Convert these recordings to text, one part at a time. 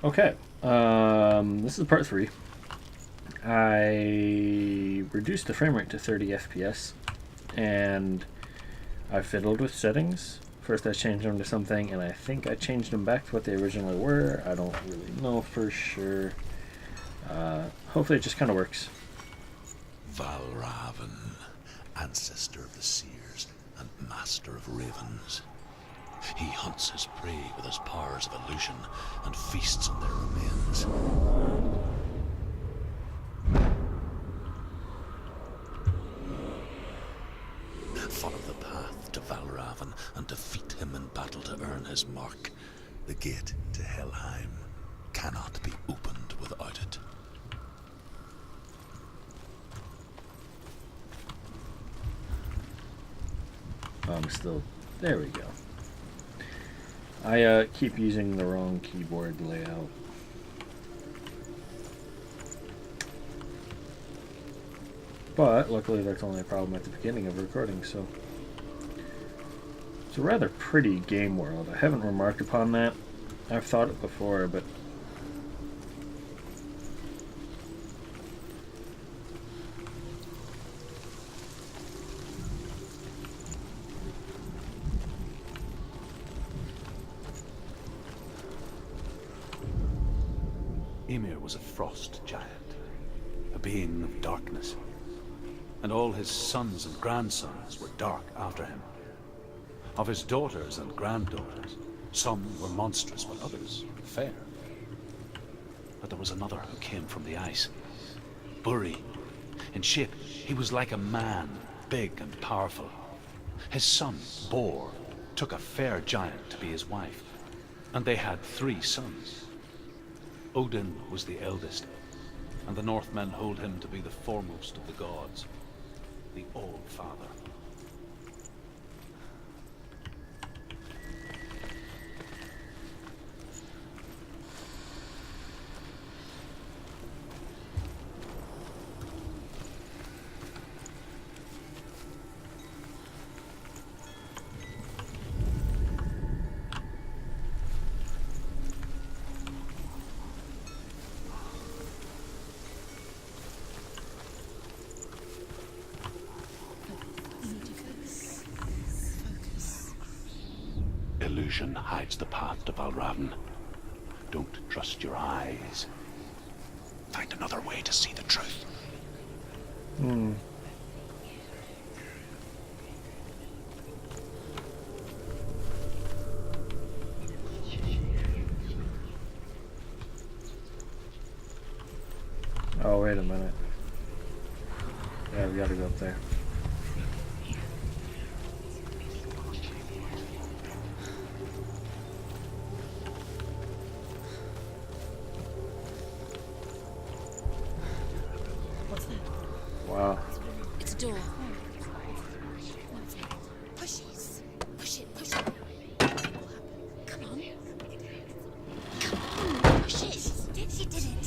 Okay. This is part 3. I reduced the frame rate to 30 FPS, and I fiddled with settings. First I changed them to something, and I think I changed them back to what they originally were. I don't really know for sure. Hopefully it just kind of works. Valravn, ancestor of the seers and master of ravens. He hunts his prey with his powers of illusion and feasts on their remains. Follow the path to Valravn and defeat him in battle to earn his mark. The gate to Helheim cannot be opened without it. I'm still... There we go. I keep using the wrong keyboard layout. But luckily that's only a problem at the beginning of recording, so... It's a rather pretty game world. I haven't remarked upon that. I've thought it before, but... Ymir was a frost giant, a being of darkness, and all his sons and grandsons were dark after him. Of his daughters and granddaughters, some were monstrous, but others fair. But there was another who came from the ice, Buri. In shape, he was like a man, big and powerful. His son, Bor, took a fair giant to be his wife, and they had 3 sons. Odin was the eldest, and the Northmen hold him to be the foremost of the gods, the All-Father. Illusion hides the path to Valravn. Don't trust your eyes. Find another way to see the truth. Oh, wait a minute. Yeah, we gotta go up there. What's that? Wow. It's a door. Push it. Push it. Push it. Come on. Come on. Push it. She did it. She did it.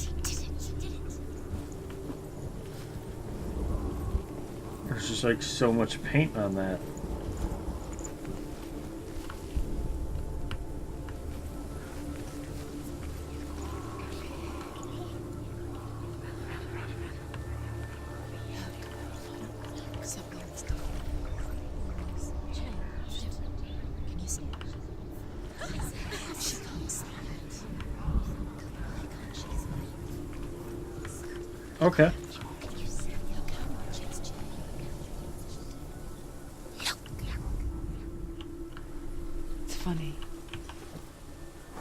She did it. There's just like so much paint on that. Something's done. Changed. Can you see it? She can't see it. Okay. Can you see? Look how much it's changed. It's funny.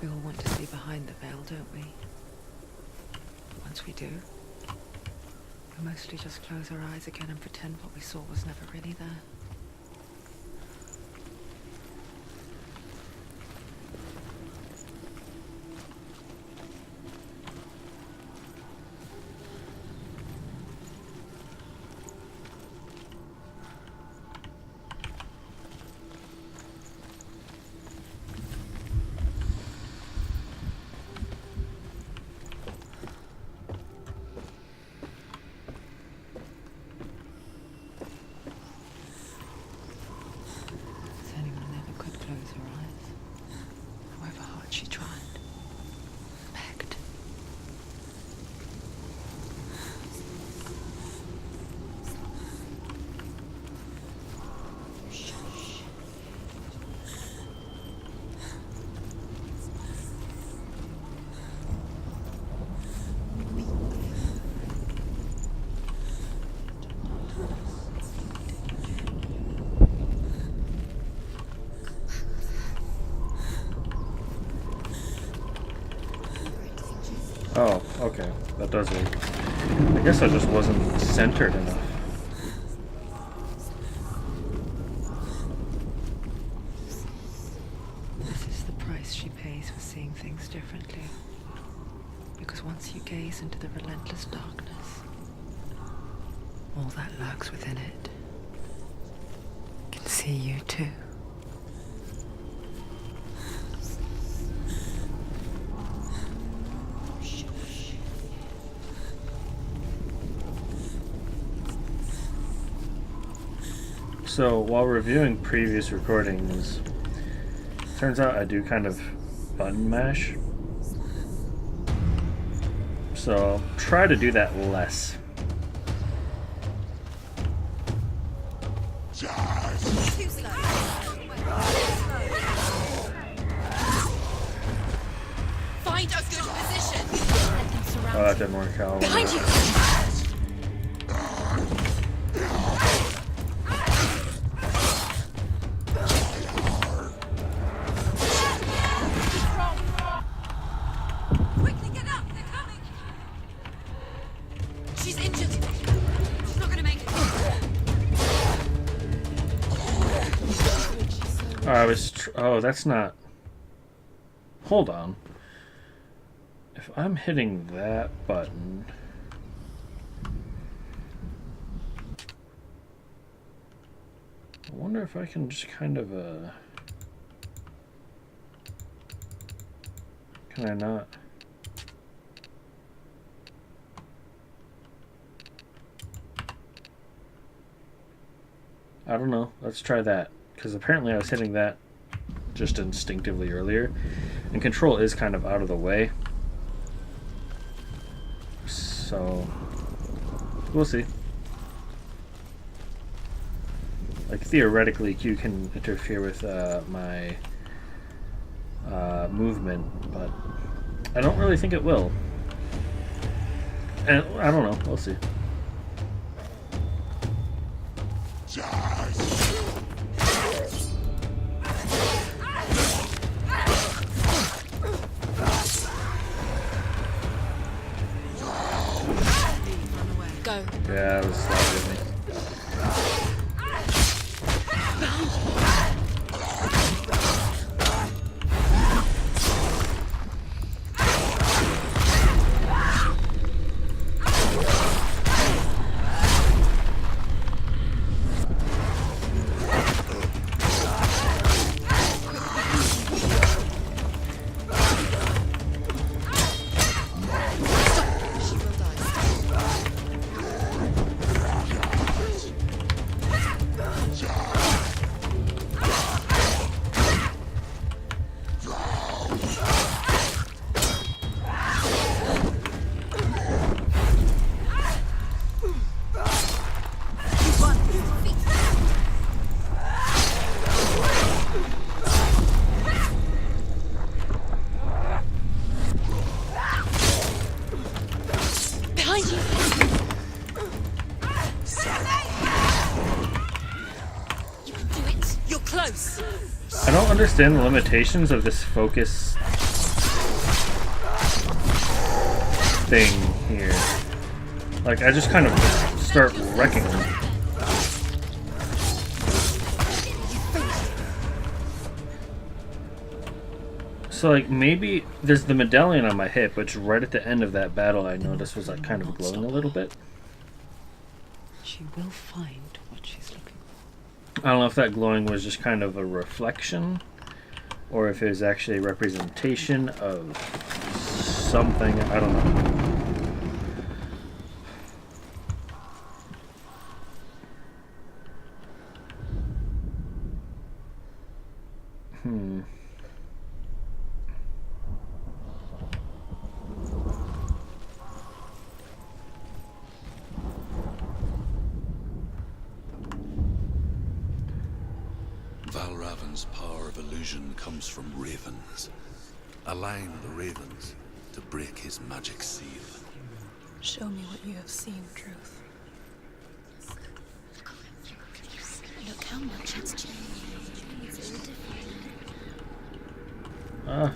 We all want to see behind the veil, don't we? Once we do, we mostly just close our eyes again and pretend what we saw was never really there. Oh, okay. That does work. I guess I just wasn't centered enough. This is the price she pays for seeing things differently. Because once you gaze into the relentless darkness, all that lurks within it can see you too. So, while reviewing previous recordings, turns out I do kind of button mash. So, I'll try to do that less. Find a good position. Oh, that didn't work out. Behind you. Quickly get up. They're coming. She's injured. She's not going to make it. Oh, that's not. Hold on. If I'm hitting that button. I wonder if I can just kind of, can I not? I don't know. Let's try that. Because apparently I was hitting that just instinctively earlier. And control is kind of out of the way. So, we'll see. Like, theoretically, Q can interfere with my movement, but I don't really think it will. And I don't know. We'll see. Go. Yeah, it was slightly with me. I don't understand the limitations of this focus thing here. Like, I just kind of start wrecking them. So, like, maybe there's the medallion on my hip, which right at the end of that battle I noticed was, like, kind of glowing a little bit. She will find what she's looking for. I don't know if that glowing was just kind of a reflection, or if it was actually a representation of something. I don't know. Valravn's power of illusion comes from ravens. Align the ravens to break his magic seal. Show me what you have seen, Truth. Look how much it's changed. It's all different. Ah.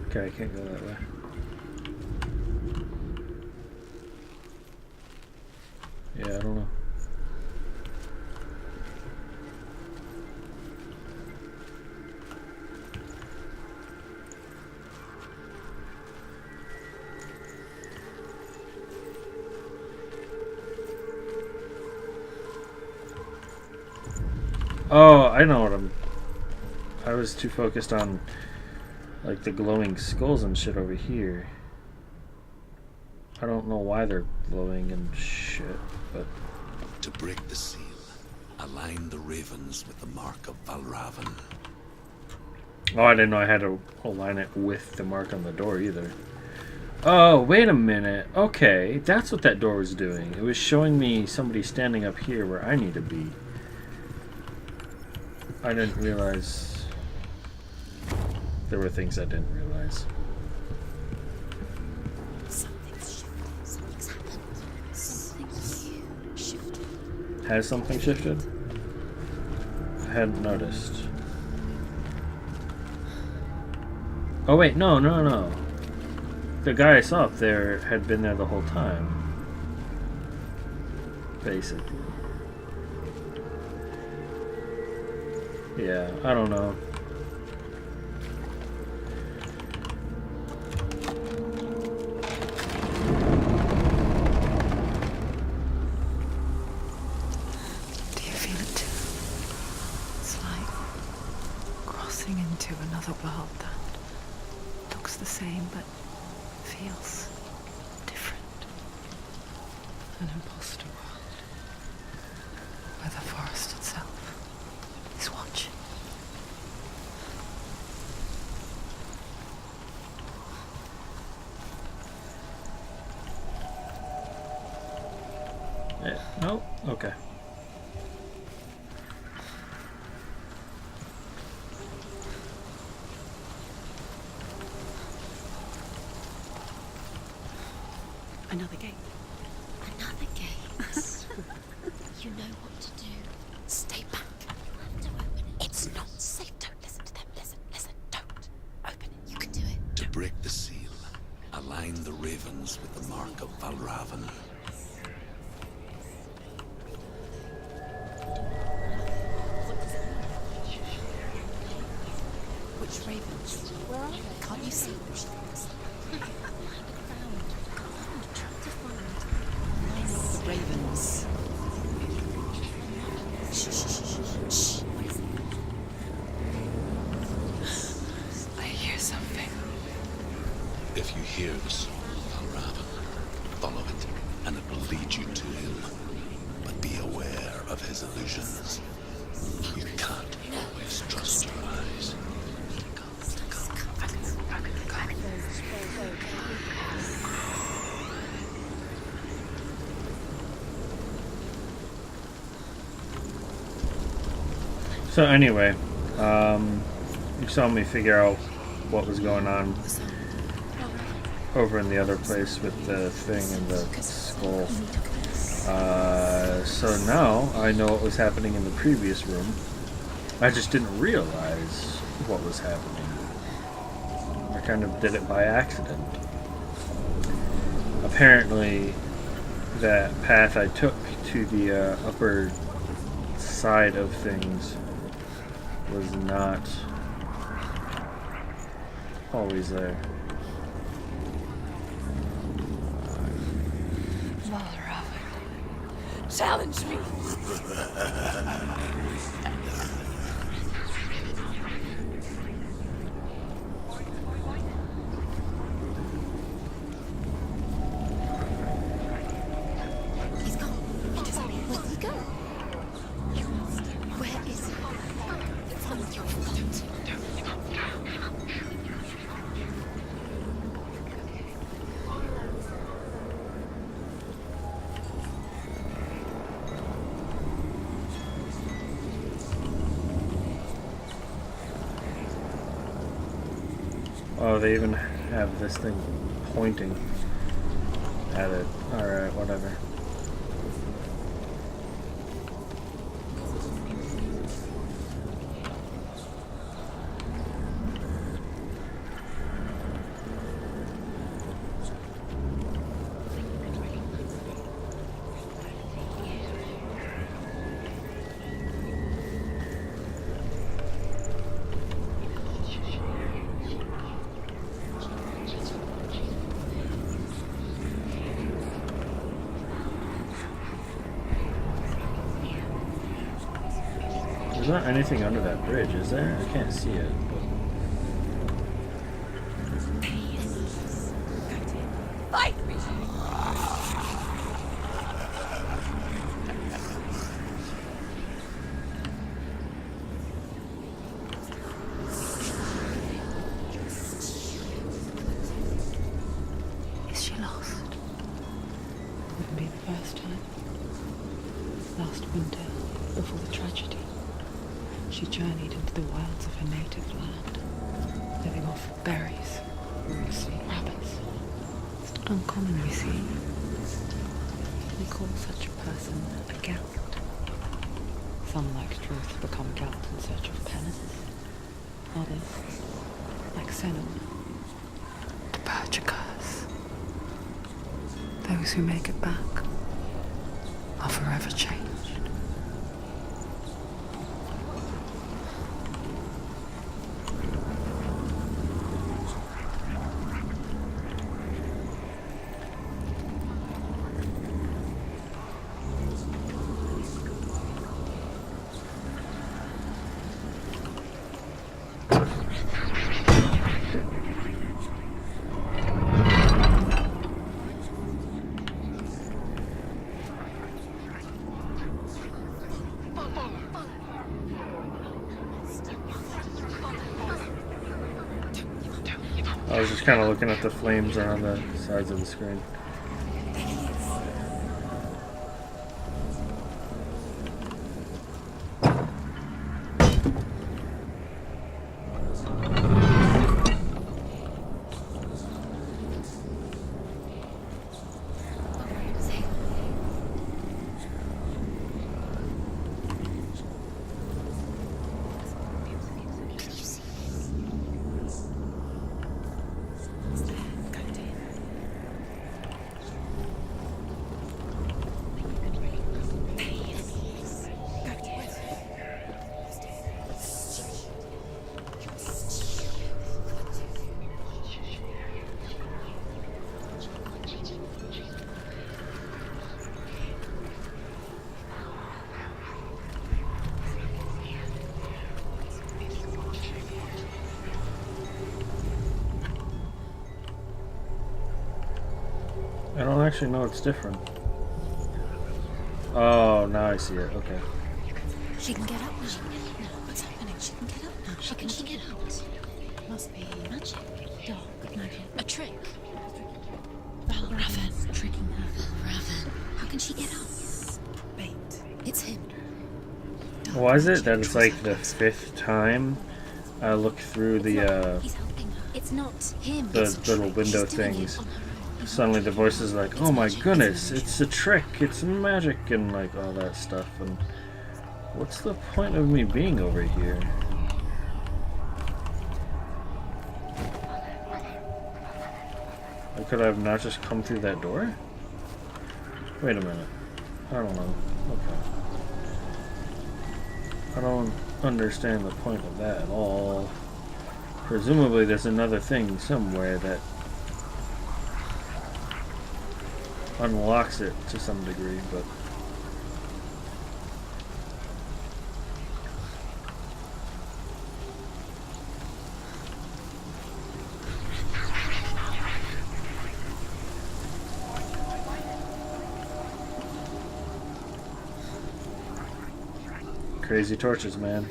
Okay, I can't go that way. Oh, I know what I was too focused on, like, the glowing skulls and shit over here. I don't know why they're glowing and shit, but... To break the seal, align the ravens with the mark of Valravn. Oh, I didn't know I had to align it with the mark on the door either. Oh, wait a minute. Okay, that's what that door was doing. It was showing me somebody standing up here where I need to be. I didn't realize... There were things I didn't realize. Something's shifted. Something's happened. Something huge shifted. Has something shifted? I hadn't noticed. Oh wait, no. The guy I saw up there had been there the whole time. Basically. Yeah, I don't know. Do you feel it too? It's like crossing into another world that looks the same but feels different. An imposter world where the forest itself is watching. Yeah. No? Okay. Another gate. Another gate. You know what to do. Stay back. You have to open it. It's not safe. Don't listen to them. Listen. Don't. Open it. You can do it. To break the seal, align the ravens with the mark of Valravn. Which ravens? Where are they? Can't you see which ones? The ravens. Shh. What is it? I hear something. If you hear the soul of Valravn, follow it, and it will lead you to him. But be aware of his illusions. You can't always trust your eyes. So anyway, you saw me figure out what was going on over in the other place with the thing and the skull. So now I know what was happening in the previous room. I just didn't realize what was happening. I kind of did it by accident. Apparently, that path I took to the upper side of things was not always there. Valravn. Challenge me. He's gone. Where did he go? Where is he? Follow your feet. Oh, they even have this thing pointing at it. Alright, whatever. There's not anything under that bridge, is there? I can't see it. Fight me! Is she lost? Wouldn't be the first time. Last winter, before the tragedy, she journeyed into the wilds of her native land, living off berries, roots, and rabbits. It's not uncommon, you see. We call such a person a Gelt. Some, like Truth, become Gelt in search of penance. Others, like Senua, to purge a curse. Those who make it back are forever changed. I was just kind of looking at the flames around the sides of the screen. I don't actually know it's different. Oh, now I see it. Okay. She can get up now. What's happening? She can get up now. How can she get out? Must be magic. Dark magic. A trick. Valravn tricking her. Valravn. How can she get out? Bait. It's him. Why is it that it's like the 5th time I look through the He's helping her. It's not him. the It's a little trick. window She's doing it things? on her own. Suddenly the voice is like, oh my goodness, it's a trick, it's magic, and like all that stuff. And what's the point of me being over here? Or could I have not just come through that door? Wait a minute. I don't know. Okay. I don't understand the point of that at all. Presumably there's another thing somewhere that unlocks it to some degree, but crazy torches, man.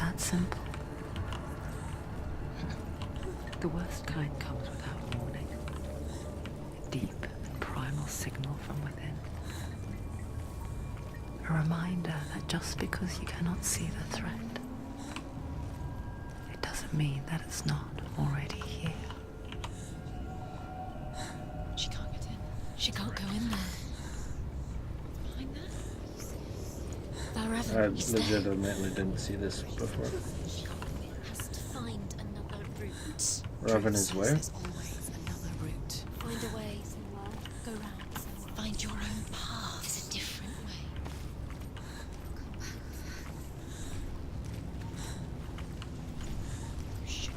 that simple. The worst kind comes without warning. A deep and primal signal from within. A reminder that just because you cannot see the threat, it doesn't mean that it's not already here. She can't get in. She can't go in there. Behind there? Valravn, he's I there. legitimately didn't see this before. She has to find another route. Valravn is where? There's always another route. Find a way, Senua. Go round, Senua. Find your own path. There's a different way. Shh.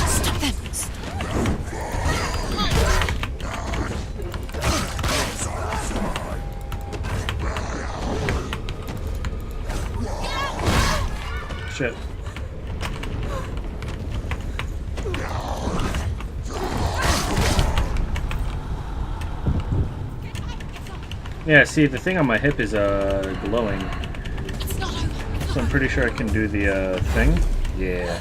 Stop them! Shit. Yeah, see, the thing on my hip is glowing, It's not over. so I'm pretty sure I can do the thing. Yeah.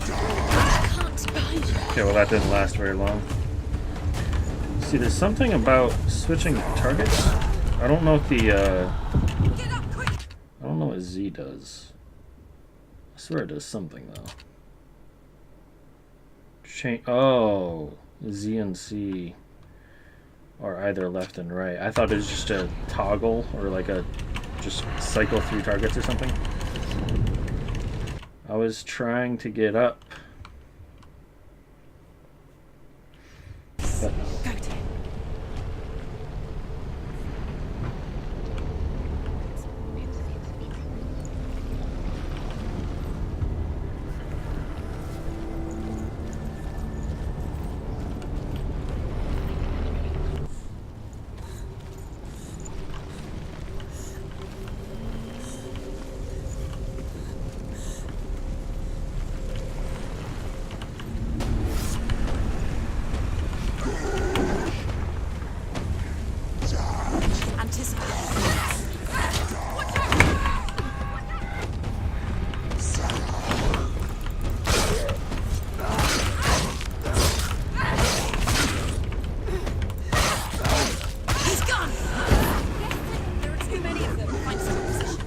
Can't behind you. Okay, well that didn't last very long. See, there's something about switching targets. I don't know if the Get up quick! I don't know what Z does. I swear it does something though. Change. Oh, Z and C are either left and right. I thought it was just a toggle or like a just cycle through targets or something. I was trying to get up. But Go to him. He's gone! There are too many of them. Find some position.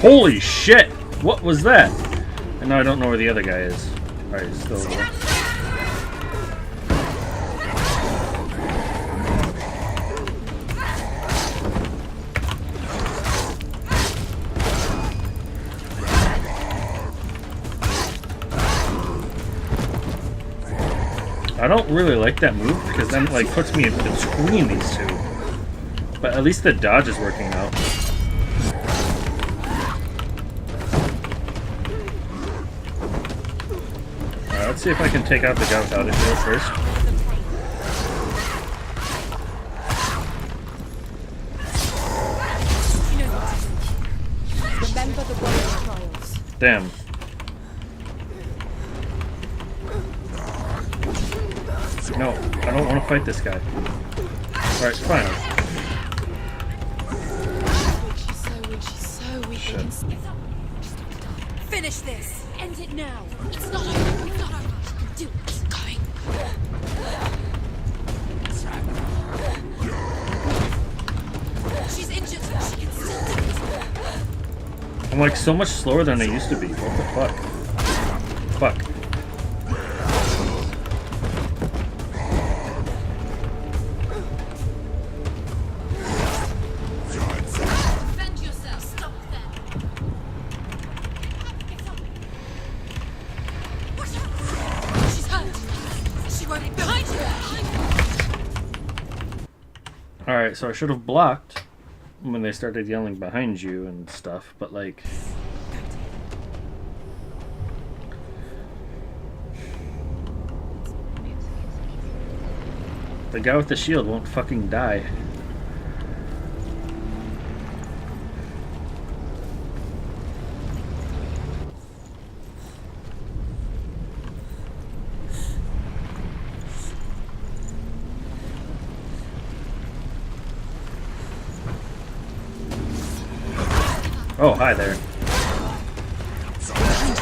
holy shit! What was that? And now I don't know where the other guy is. Alright, he's still there. I don't really like that move because then it like puts me in between these two. But at least the dodge is working out. Let's see if I can take out the guy without a shield first. Remember the Roman trials. Damn. No, I don't want to fight this guy. Alright, fine. She's so weak. Shit. Finish this! End it now! It's not over! It's not over! You can do it! Keep going! She's injured! She can still do it! I'm like so much slower than I used to be. What the fuck? Fuck. Defend yourself! Stop them! Alright, so I should have blocked when they started yelling behind you and stuff, but like... The guy with the shield won't fucking die. Oh, hi there.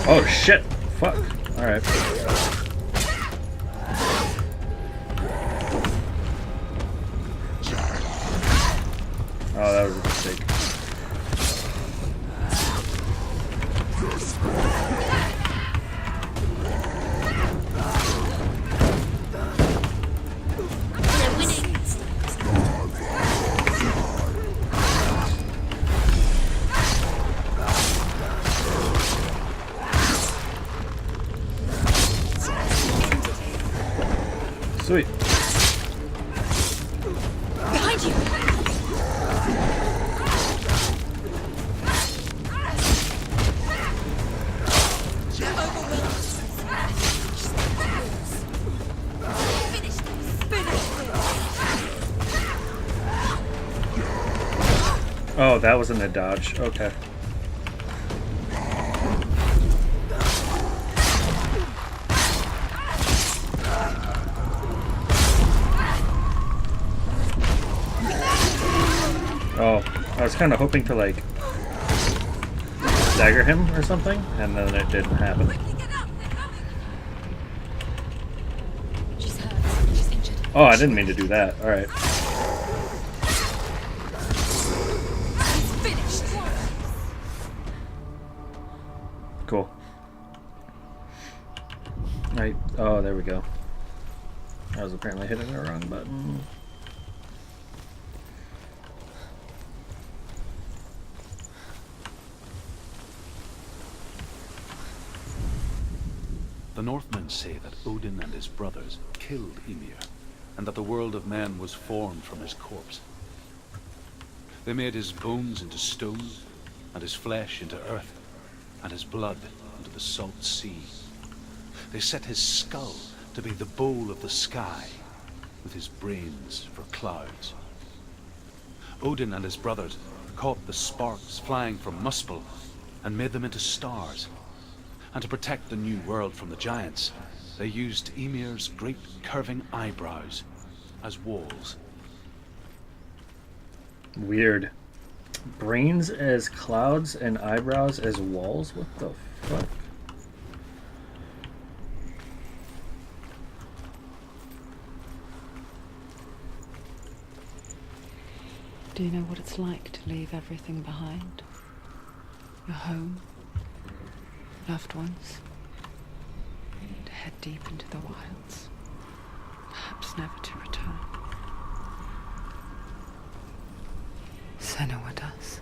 Oh, shit. Fuck. Alright. Oh, that was a mistake. They're winning. Sweet. Behind you. Oh, that wasn't a dodge. Okay. Oh, I was kind of hoping to, like, dagger him or something, and then it didn't happen. She's hurt. She's injured. Oh, I didn't mean to do that. Alright. Finished. Cool. Right. Oh, there we go. I was apparently hitting the wrong button. The Northmen say that Odin and his brothers killed Ymir, and that the world of men was formed from his corpse. They made his bones into stone, and his flesh into earth, and his blood into the salt sea. They set his skull to be the bowl of the sky, with his brains for clouds. Odin and his brothers caught the sparks flying from Muspel and made them into stars. And to protect the new world from the giants, they used Ymir's great curving eyebrows as walls. Weird. Brains as clouds and eyebrows as walls? What the fuck? Do you know what it's like to leave everything behind? Your home, loved ones, to head deep into the wilds, perhaps never to return. Senua does.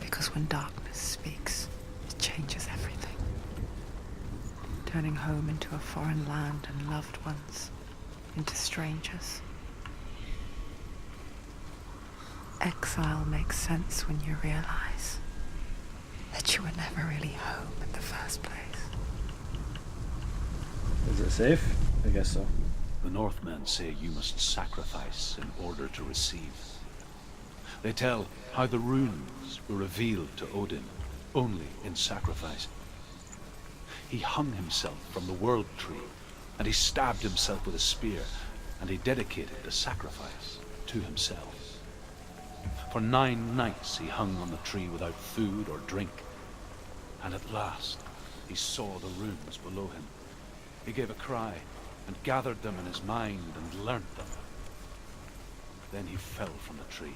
Because when darkness speaks, it changes everything. Turning home into a foreign land and loved ones into strangers. Exile makes sense when you realize that you were never really home in the first place. Is it safe? I guess so. The Northmen say you must sacrifice in order to receive. They tell how the runes were revealed to Odin only in sacrifice. He hung himself from the world tree, and he stabbed himself with a spear, and he dedicated the sacrifice to himself. For 9 nights he hung on the tree without food or drink, and at last he saw the runes below him. He gave a cry and gathered them in his mind and learnt them. Then he fell from the tree.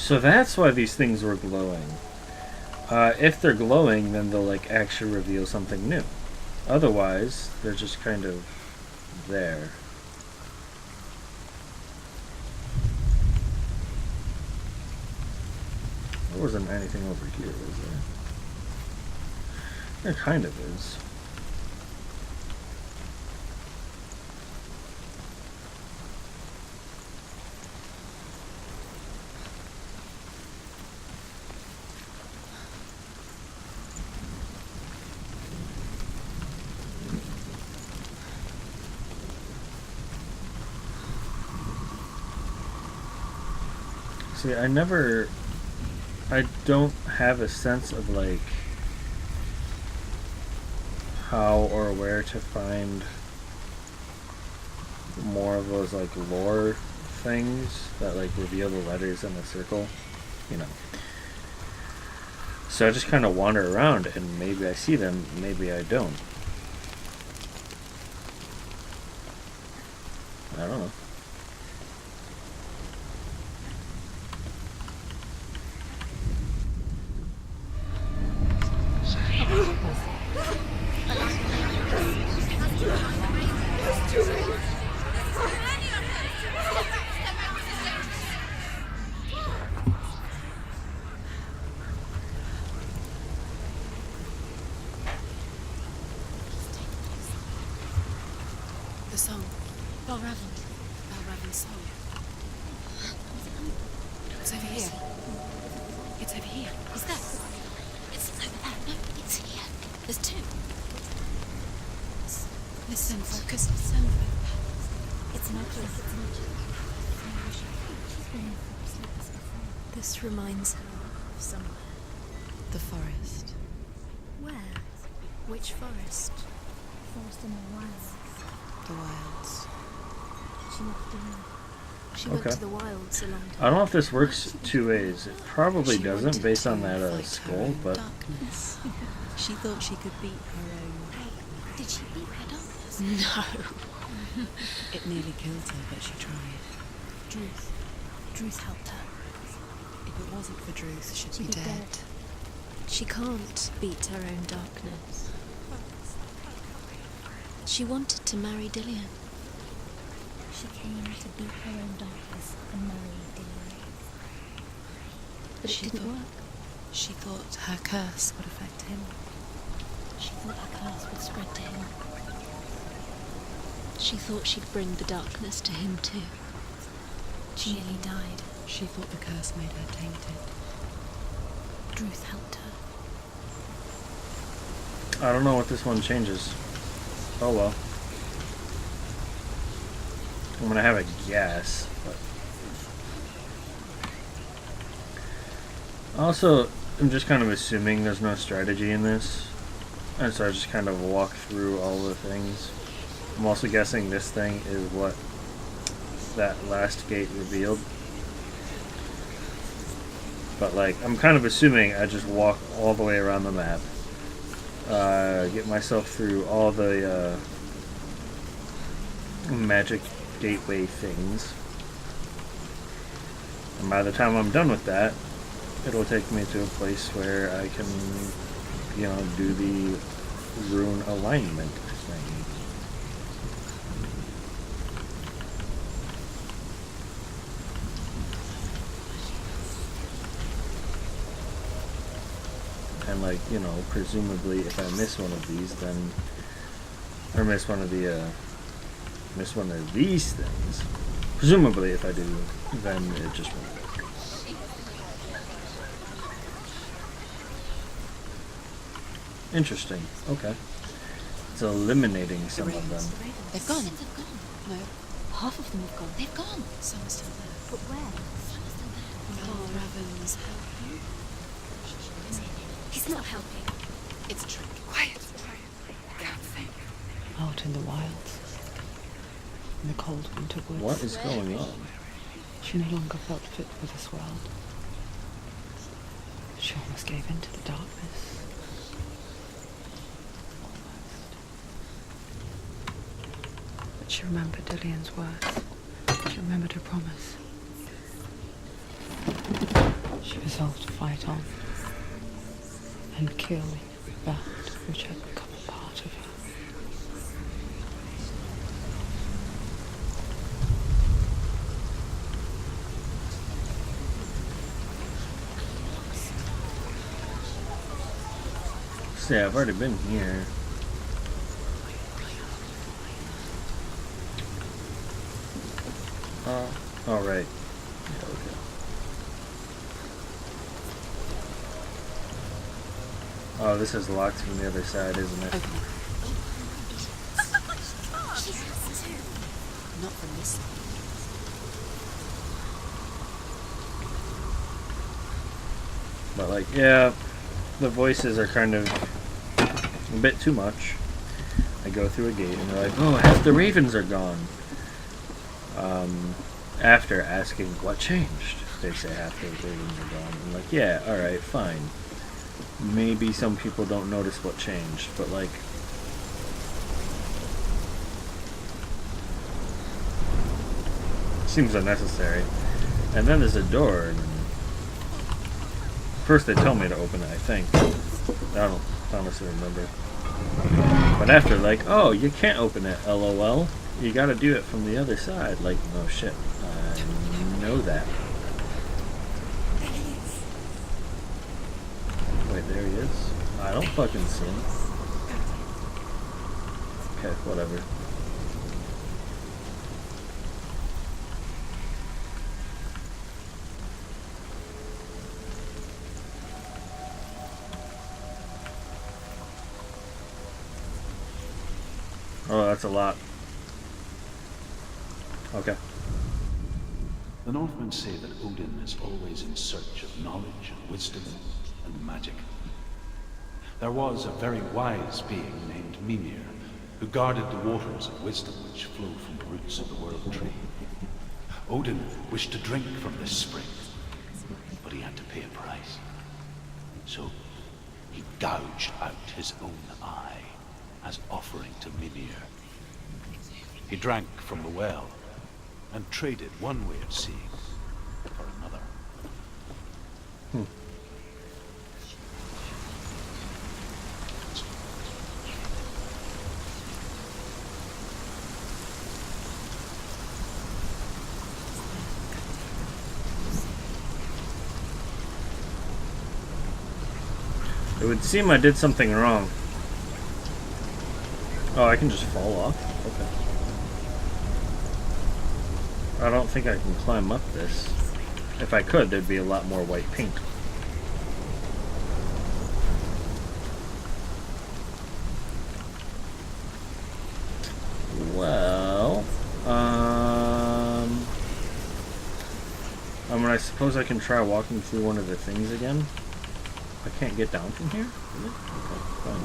So that's why these things were glowing. If they're glowing, then they'll like actually reveal something new. Otherwise, they're just kind of there. There wasn't anything over here, was there? There kind of is. See, I don't have a sense of like how or where to find more of those like lore things that like reveal the letters in the circle, you know. So I just kind of wander around and maybe I see them, maybe I don't. I don't know. The song. Valravn's song. It's over here. It's over here. Is that? It's over there. No, it's here. There's two. Listen, focus. Listen. It's magic. This reminds her of somewhere. The forest. Where? Which forest? Forest in the wilds. The wilds. She Okay. went to the wilds a long time. I don't know if this works two ways. It probably doesn't based on that skull, but Darkness. She thought she could beat her own. Hey, did she beat her darkness? No. It nearly killed her, but she tried. Druth helped her. If it wasn't for Druth, she'd be dead. She can't beat her own darkness. She wanted to marry Dillian. She came to beat her own darkness and marry Dillian. But it didn't work. She thought her curse would affect him. She thought her curse would spread to him. She thought she'd bring the darkness to him too. She nearly died. She thought the curse made her tainted. Druth helped her. I don't know what this one changes. Oh well. I'm gonna have a guess, but also I'm just kind of assuming there's no strategy in this, and so I just kind of walk through all the things. I'm also guessing this thing is what that last gate revealed, but like I'm kind of assuming I just walk all the way around the map, get myself through all the magic gateway things, and by the time I'm done with that, it'll take me to a place where I can, you know, do the rune alignment thing. And like, you know, presumably if I miss one of these, then, or miss one of these things, presumably if I do, then it just won't work. Interesting. Okay. It's eliminating some of them. They've gone. No. Half of them have gone. They've gone. Some are still there. But where? Valravn's helping. He's not helping. It's a trick. Quiet. Can't think. Out in the wilds. In the cold winter woods. What is going on? She no longer felt fit for this world. She almost gave in to the darkness. Almost. But she remembered Dillian's words. She remembered her promise. She resolved to fight on and kill that which had become a part of her. See, I've already been here. All right. Yeah, okay. Oh, this is locked from the other side, isn't it? She has to. Not from this side. But like, yeah, the voices are kind of a bit too much. I go through a gate and they're like, oh, half the ravens are gone. After asking what changed, they say half the ravens are gone. I'm like, yeah, alright, fine. Maybe some people don't notice what changed, but like, seems unnecessary. And then there's a door, and first they tell me to open it, I think. I don't honestly remember. But after, like, oh, you can't open it, LOL. You gotta do it from the other side. Like, no shit. I know that. Wait, there he is? I don't fucking see him. Okay, whatever. Oh, that's a lot. Okay. The Northmen say that Odin is always in search of knowledge and wisdom and magic. There was a very wise being named Mimir, who guarded the waters of wisdom which flow from the roots of the World Tree. Odin wished to drink from this spring, but he had to pay a price. So he gouged out his own eye as offering to Mimir. He drank from the well and traded one way of seeing for another. It would seem I did something wrong. Oh, I can just fall off? Okay. I don't think I can climb up this. If I could, there'd be a lot more white paint. Well, I mean, I suppose I can try walking through one of the things again. I can't get down from here? Really? Okay, fine.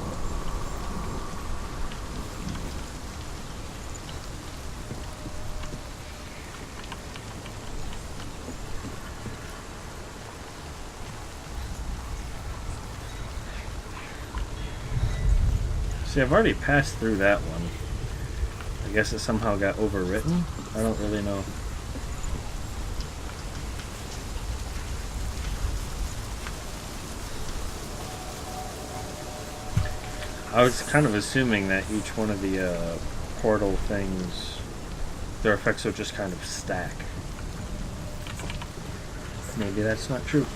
See, I've already passed through that one. I guess it somehow got overwritten? I don't really know. I was kind of assuming that each one of the portal things, their effects would just kind of stack. Maybe that's not true.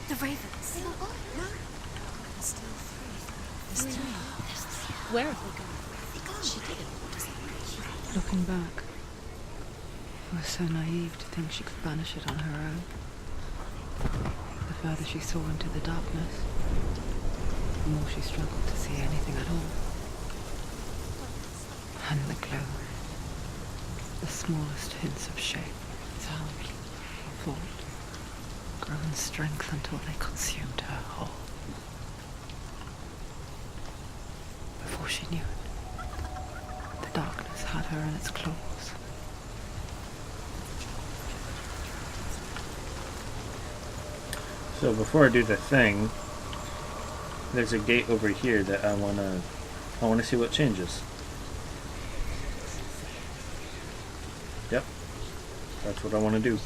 The ravens. They're not gone. No. There's still three. There's three. There's three. Where have they gone? She did it. Looking back, I was so naive to think she could banish it on her own. The further she saw into the darkness, the more she struggled to see anything at all. And the glow, the smallest hints of shape, sound, or thought, grew in strength until they consumed her whole. Before she knew it, the darkness had her in its claws. So before I do the thing, there's a gate over here that I wanna see what changes. Yep, that's what I want to do.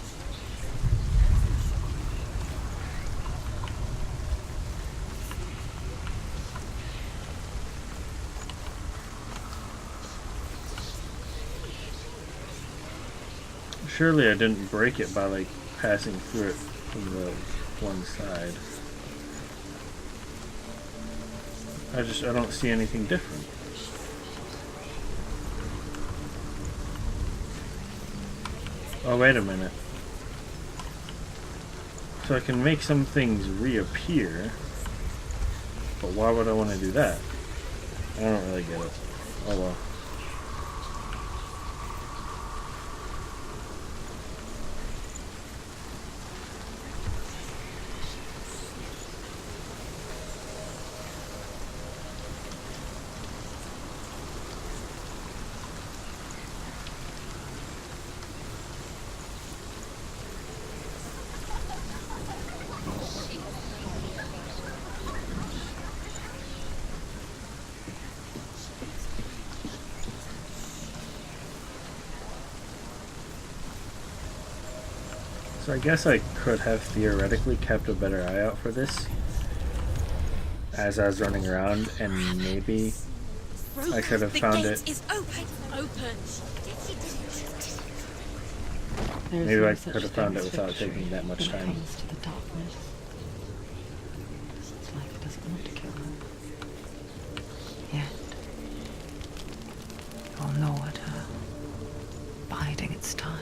Surely I didn't break it by like passing through it from the one side. I don't see anything different. Oh, wait a minute. So I can make some things reappear, but why would I want to do that? I don't really get it. Oh well. So I guess I could have theoretically kept a better eye out for this as I was running around, and maybe I could have found it. Is open. Open. There's Maybe no I such could have found thing it as without victory taking that much when it time. comes to the darkness. It's like it doesn't want to kill her. Yet, you'll gnaw at her, biding its time.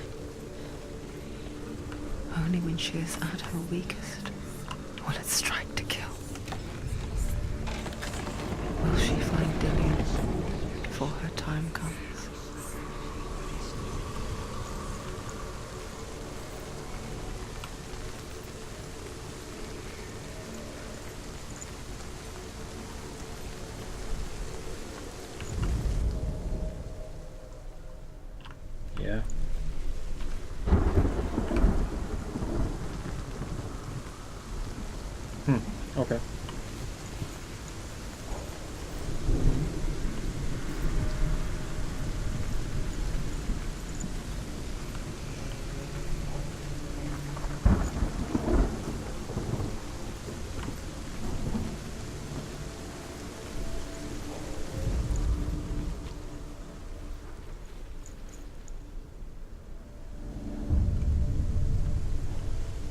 Only when she is at her weakest will it strike to kill. Will she find Dillian before her time comes? Yeah. Okay.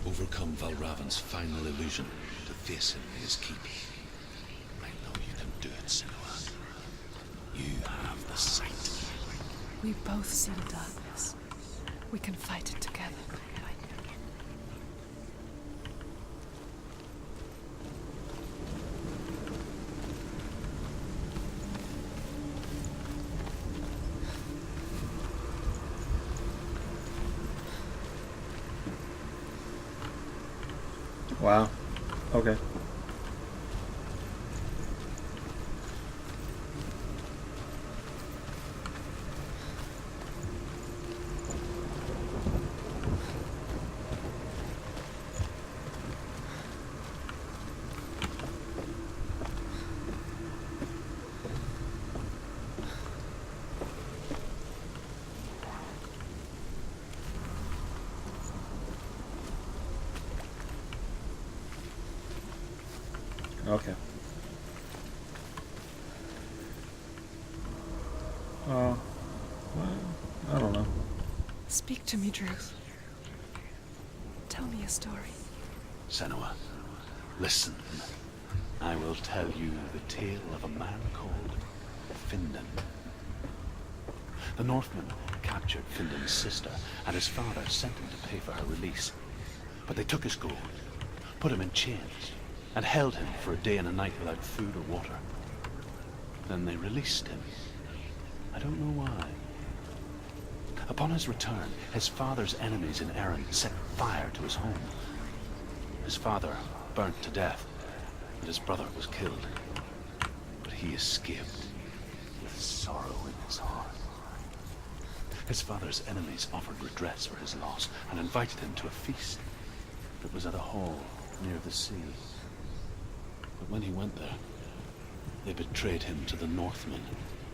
Overcome Valravn's final illusion to face him in his keep. I know you can do it, Senua. You have the sight. We both see the darkness. We can fight it together. Wow. Okay. Okay. Well, I don't know. Speak to me, Druth. Tell me a story. Senua, listen. I will tell you the tale of a man called Findan. The Northmen captured Findan's sister, and his father sent him to pay for her release. But they took his gold, put him in chains, and held him for a day and a night without food or water. Then they released him. I don't know why. Upon his return, his father's enemies in Erin set fire to his home. His father burnt to death, and his brother was killed. But he escaped with sorrow in his heart. His father's enemies offered redress for his loss and invited him to a feast. It was at a hall near the sea. But when he went there, they betrayed him to the Northmen,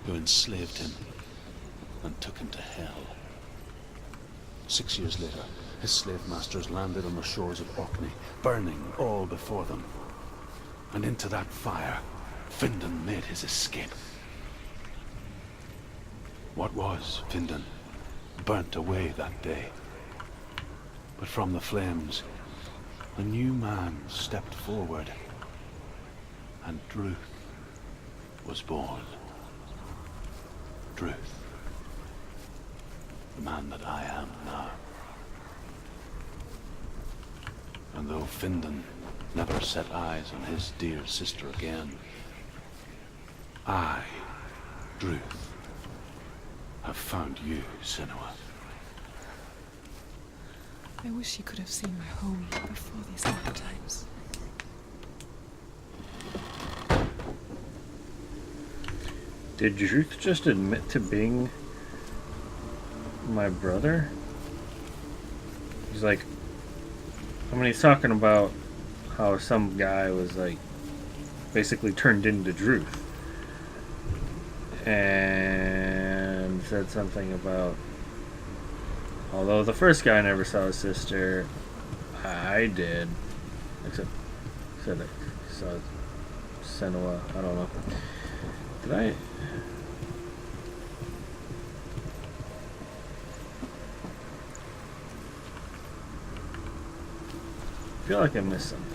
who enslaved him and took him to hell. 6 years later, his slave masters landed on the shores of Orkney, burning all before them. And into that fire, Findan made his escape. What was Findan burnt away that day. But from the flames, a new man stepped forward, and Druth was born. Druth, the man that I am now. And though Findan never set eyes on his dear sister again, I, Druth, have found you, Senua. I wish he could have seen my home before these hard times. Did Druth just admit to being my brother? He's like, I mean, he's talking about how some guy was like basically turned into Druth and said something about, although the first guy never saw his sister, I did, except said I saw Senua. I don't know. Did I? I feel like I missed something.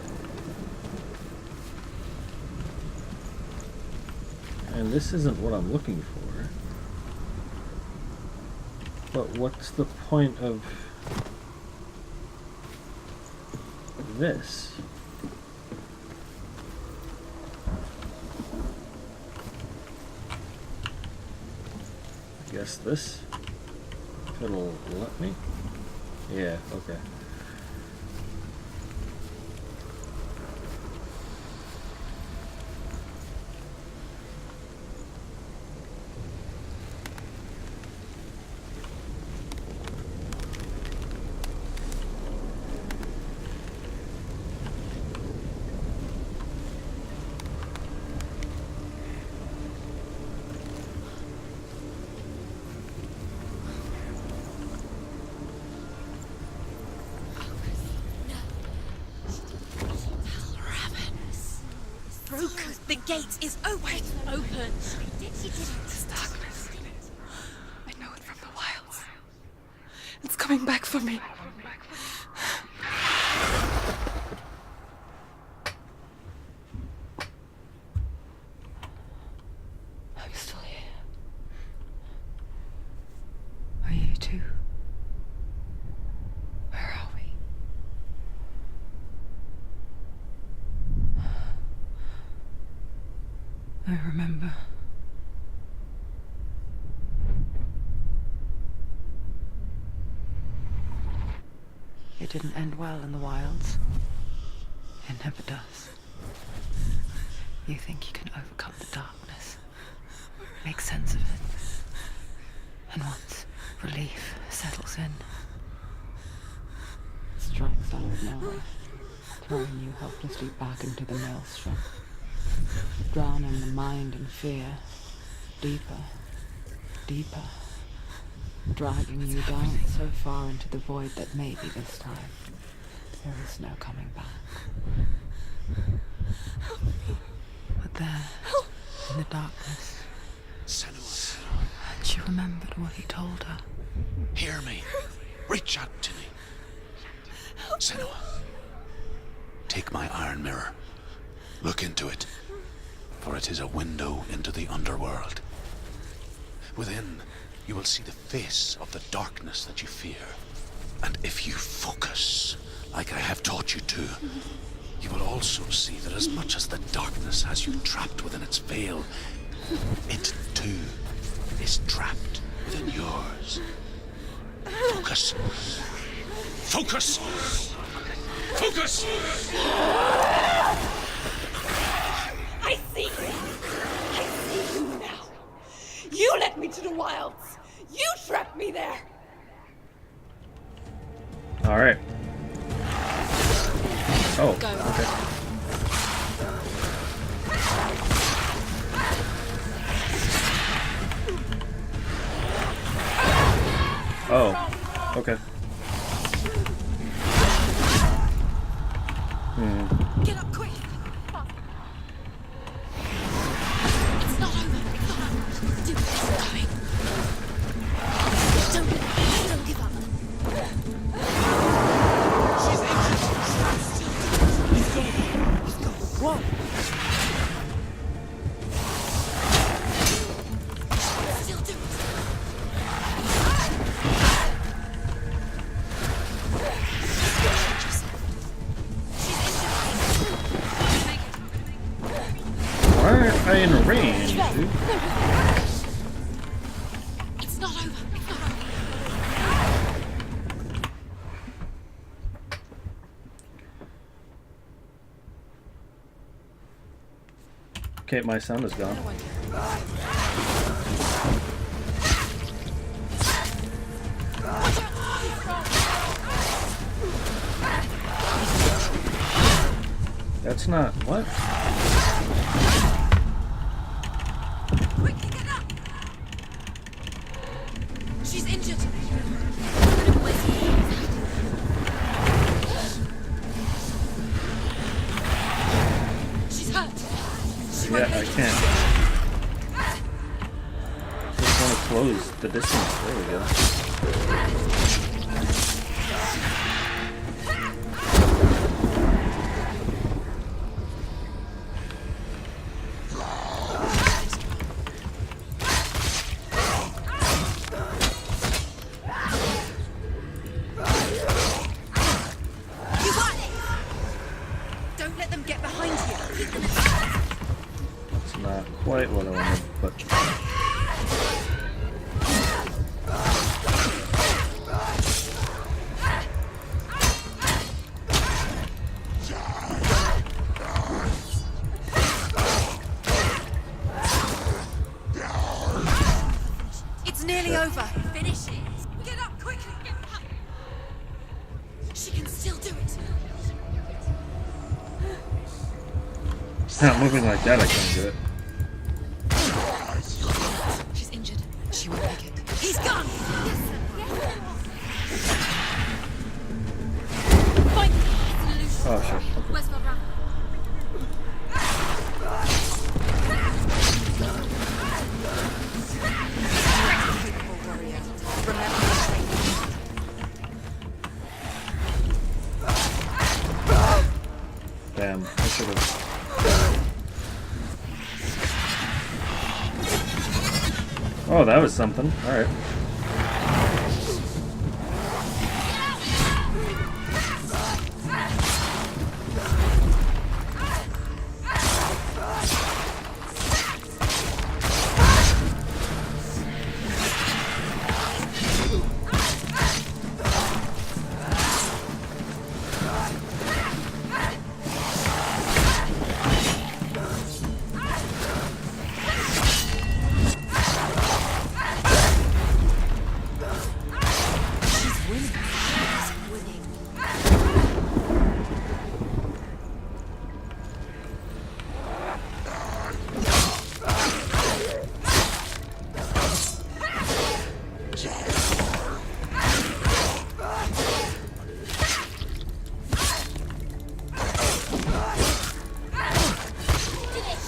And this isn't what I'm looking for. But what's the point of this? I guess this? If it'll let me? Yeah, okay. The gate is open. Open. This darkness. I know it from the wilds. It's coming back for me. I'm still here. Are you too? Where are we? I remember. It didn't end well in the wilds. It never does. You think you can overcome the darkness, make sense of it, and once relief settles in, it strikes out of nowhere, throwing you helplessly back into the maelstrom, drowning the mind in fear, deeper, deeper, dragging you down so far into the void that maybe this time there is no coming back. But there, in the darkness, Senua, and she remembered what he told her. hear me. Reach out to me. Senua, take my iron mirror. Look into it, for it is a window into the underworld. Within, you will see the face of the darkness that you fear. And if you focus, like I have taught you to, you will also see that as much as the darkness has you trapped within its veil, it too is trapped within yours. Focus. Focus! Focus! I see you. I see you now. You led me to the wilds. You trapped me there. Alright. Oh, Go. okay. Oh, okay. Get up quick! It's not over. It's not over. Do keep going. Don't give up. She's injured. He's dead. He's gone. What? Still do it. Why aren't I in range, dude? It's not over. It's not over. Okay, my sound is gone. That's not what? Quickly get up! She's injured. She's hurt. She won't Yeah, I make it. can't. Just want to close the distance. There we go. You got it! Don't let them get behind you. It's not quite what I wanted, but It's nearly over. Finish it. Get up quickly. Get up. She can still do it. not moving like that. I can't do it. She's injured. She won't make it. He's gone. Find the solution. Oh shit. Okay. Where's Valravn? Capable warrior. Remember your training. Damn. I should have. Oh, that was something. All right.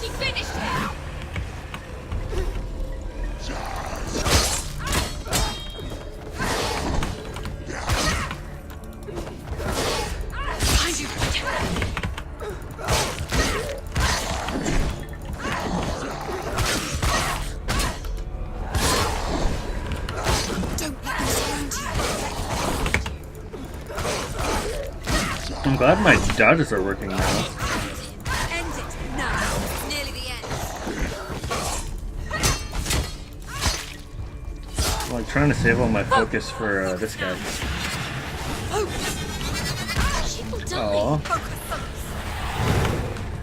She finished it. Behind you, don't let them surround you. I'm glad my dodges are working now. End it now. It's nearly the end. I'm like trying to save all my focus for this guy. She will die. Aw. Focus, focus.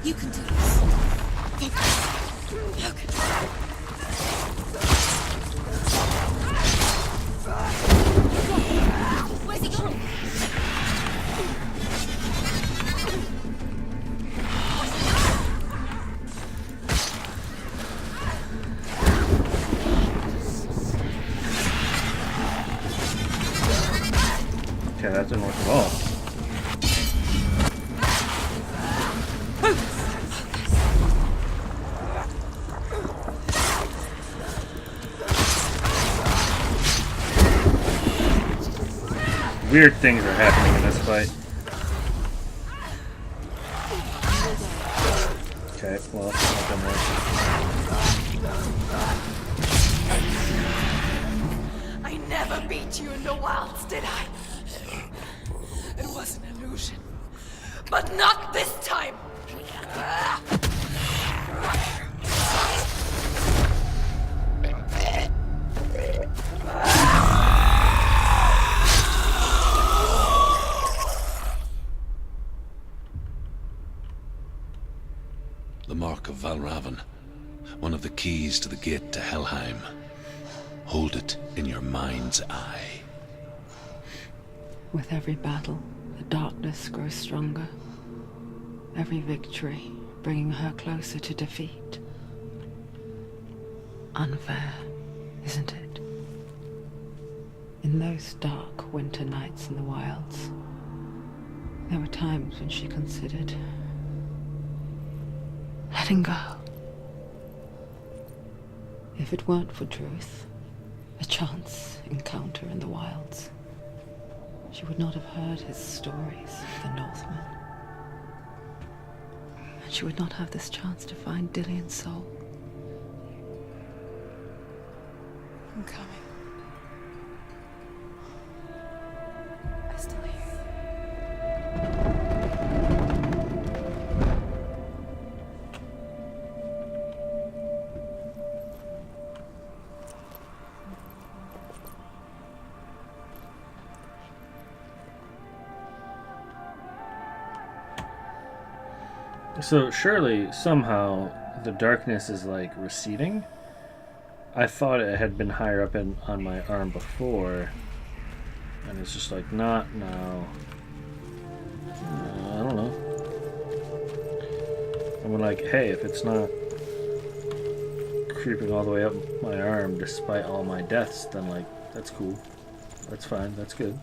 You can do this. Focus. Focus. Where's he gone? Didn't work at all. Weird things are happening in this fight. Okay, well, that's not gonna work. I never beat you in the wilds, did I? It was an illusion. But not this time! The mark of Valravn, one of the keys to the gate to Helheim. Hold it in your mind's eye. With every battle, the darkness grows stronger. Every victory bringing her closer to defeat. Unfair, isn't it? In those dark winter nights in the wilds, there were times when she considered letting go. If it weren't for Druth, a chance encounter in the wilds, she would not have heard his stories of the Northmen. And she would not have this chance to find Dillion's soul. I'm coming. I still hear you. So surely, somehow, the darkness is like receding. I thought it had been higher up on my arm before, and it's just like, not now. I don't know. I'm like, hey, if it's not creeping all the way up my arm despite all my deaths, then like, that's cool. That's fine, that's good.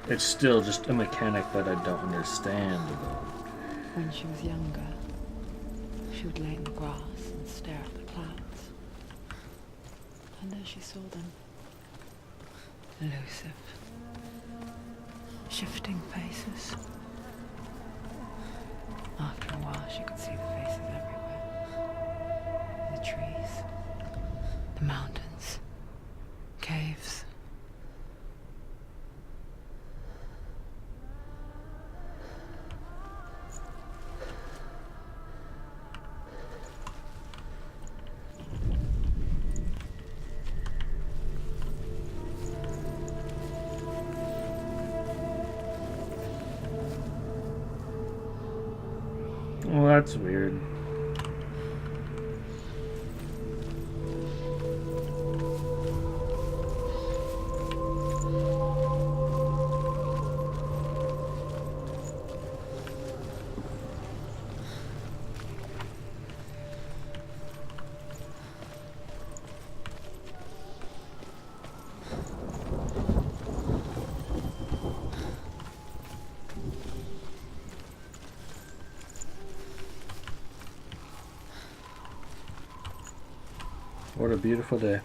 It's still just a mechanic that I don't understand. When she was younger, she would lay in the grass and stare at the clouds. And there she saw them. Elusive. Shifting faces. After a while, she could see the faces everywhere. The trees. The mountains. Caves. Well, that's weird. What a beautiful day.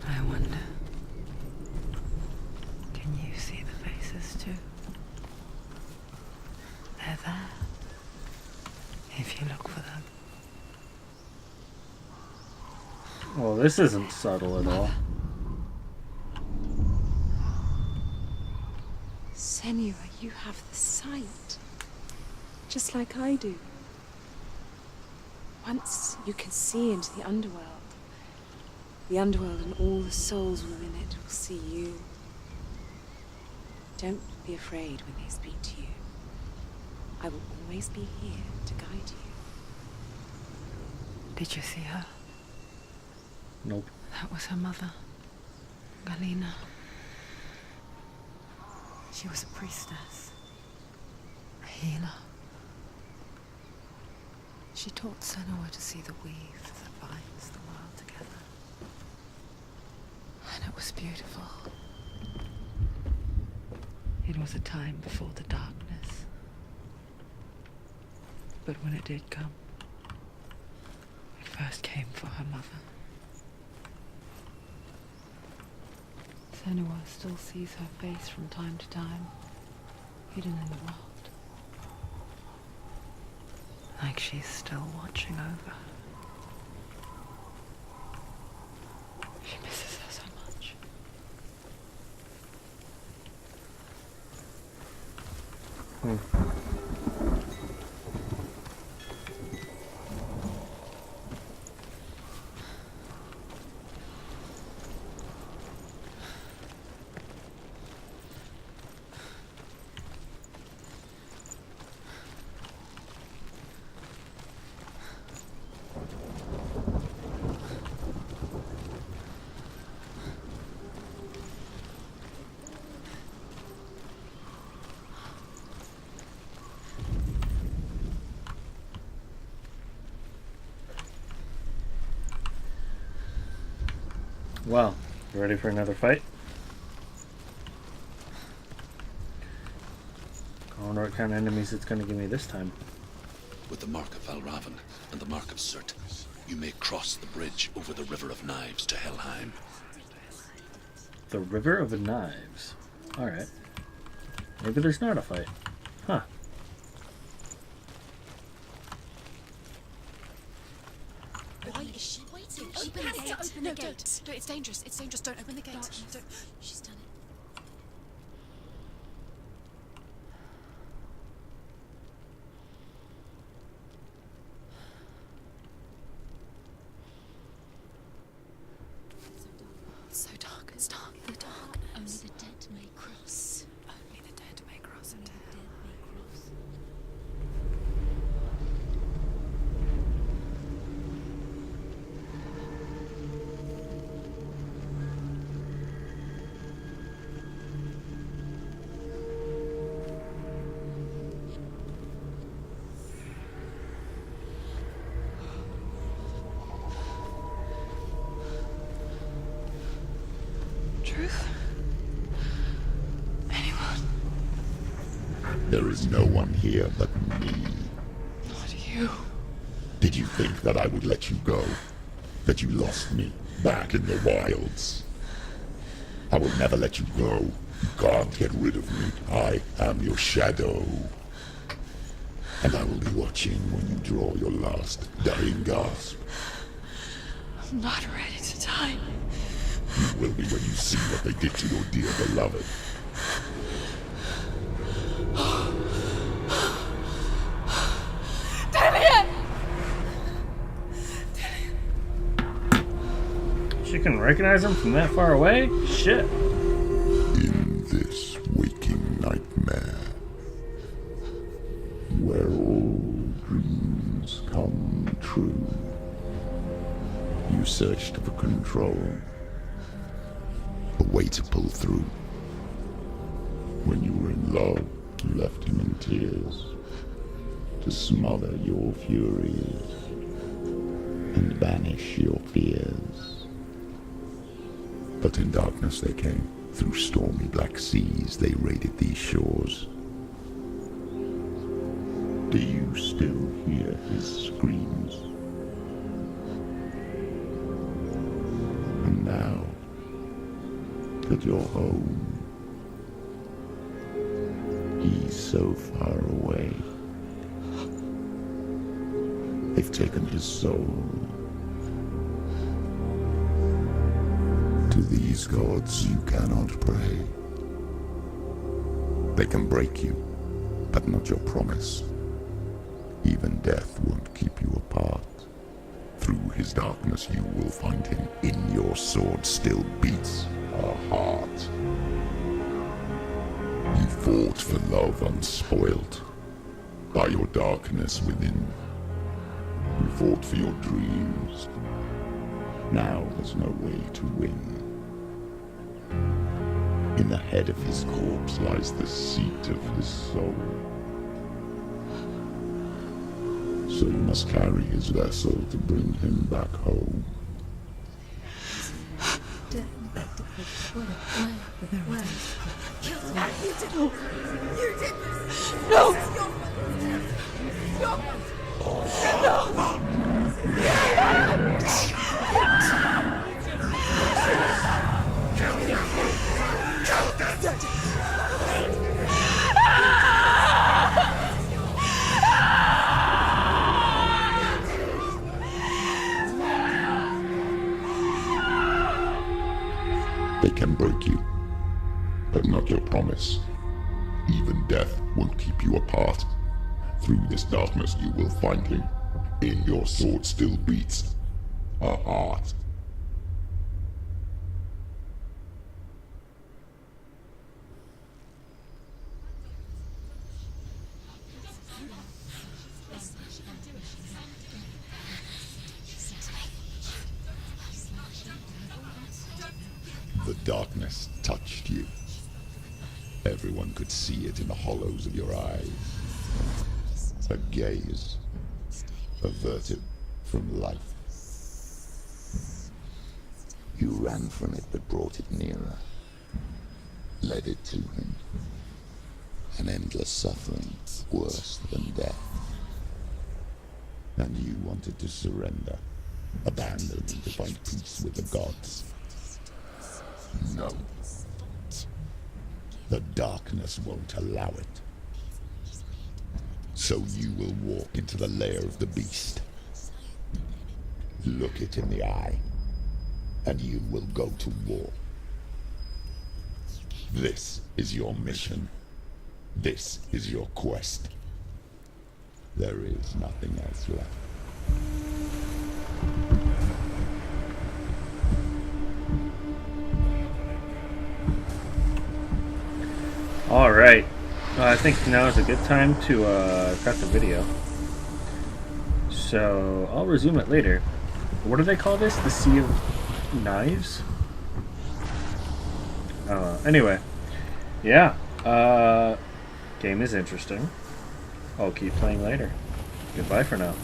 I wonder, can you see the faces too? They're there, if you look for them. Well, this isn't subtle at all. Senua, you have the sight. Just like I do. Once you can see into the underworld and all the souls within it will see you. Don't be afraid when they speak to you. I will always be here to guide you. Did you see her? Nope. That was her mother, Galina. She was a priestess, a healer. She taught Senua to see the weave that binds the world together. was beautiful. It was a time before the darkness. But when it did come, it first came for her mother. Senua still sees her face from time to time, hidden in the world. Like she's still watching over her. She misses her so much. Well, you ready for another fight? I wonder what kind of enemies it's going to give me this time. With the mark of Valravn and the mark of Surt, you may cross the bridge over the River of Knives to Helheim. The River of Knives. Alright. Maybe there's not a fight. Huh. Why is she waiting? Open the gate. Open the gate. No, it's dangerous. It's dangerous. Don't open the gate. Don't. She's done it. It's so dark. It's dark. The darkness. Only the dead may cross. Only the dead may cross into hell. Truth? Anyone? There is no one here but me. Not you. Did you think that I would let you go? That you lost me back in the wilds? I will never let you go. You can't get rid of me. I am your shadow. And I will be watching when you draw your last dying gasp. I'm not ready to die. You will be when you see what they did to your dear beloved. She can recognize him from that far away? Shit. In this waking nightmare, where all dreams come true, you searched for control, a way to pull through. When you were in love, you left him in tears, to smother your furies and banish your fears. But in darkness they came, through stormy black seas they raided these shores. Do you still hear his screams? And now that you're home, he's so far away. They've taken his soul. To these gods you cannot pray. They can break you, but not your promise. Even death won't keep you apart. Through his darkness you will find him. In your sword still beats a heart. You fought for love unspoilt by your darkness within. You fought for your dreams. Now there's no way to win. In the head of his corpse lies the seat of his soul. So you must carry his vessel to bring him back home. You did this! No! They can break you, but not your promise. Even death won't keep you apart. Through this darkness you will find him. In your sword still beats a heart. The darkness touched you. Everyone could see it in the hollows of your eyes. A gaze averted from life. You ran from it but brought it nearer. Led it to him. An endless suffering worse than death. And you wanted to surrender. Abandon to find peace with the gods. No. The darkness won't allow it. So you will walk into the lair of the beast. Look it in the eye, and you will go to war. This is your mission. This is your quest. There is nothing else left. Alright, I think now is a good time to cut the video. So, I'll resume it later. What do they call this? The Sea of Knives? Anyway, yeah, game is interesting. I'll keep playing later. Goodbye for now.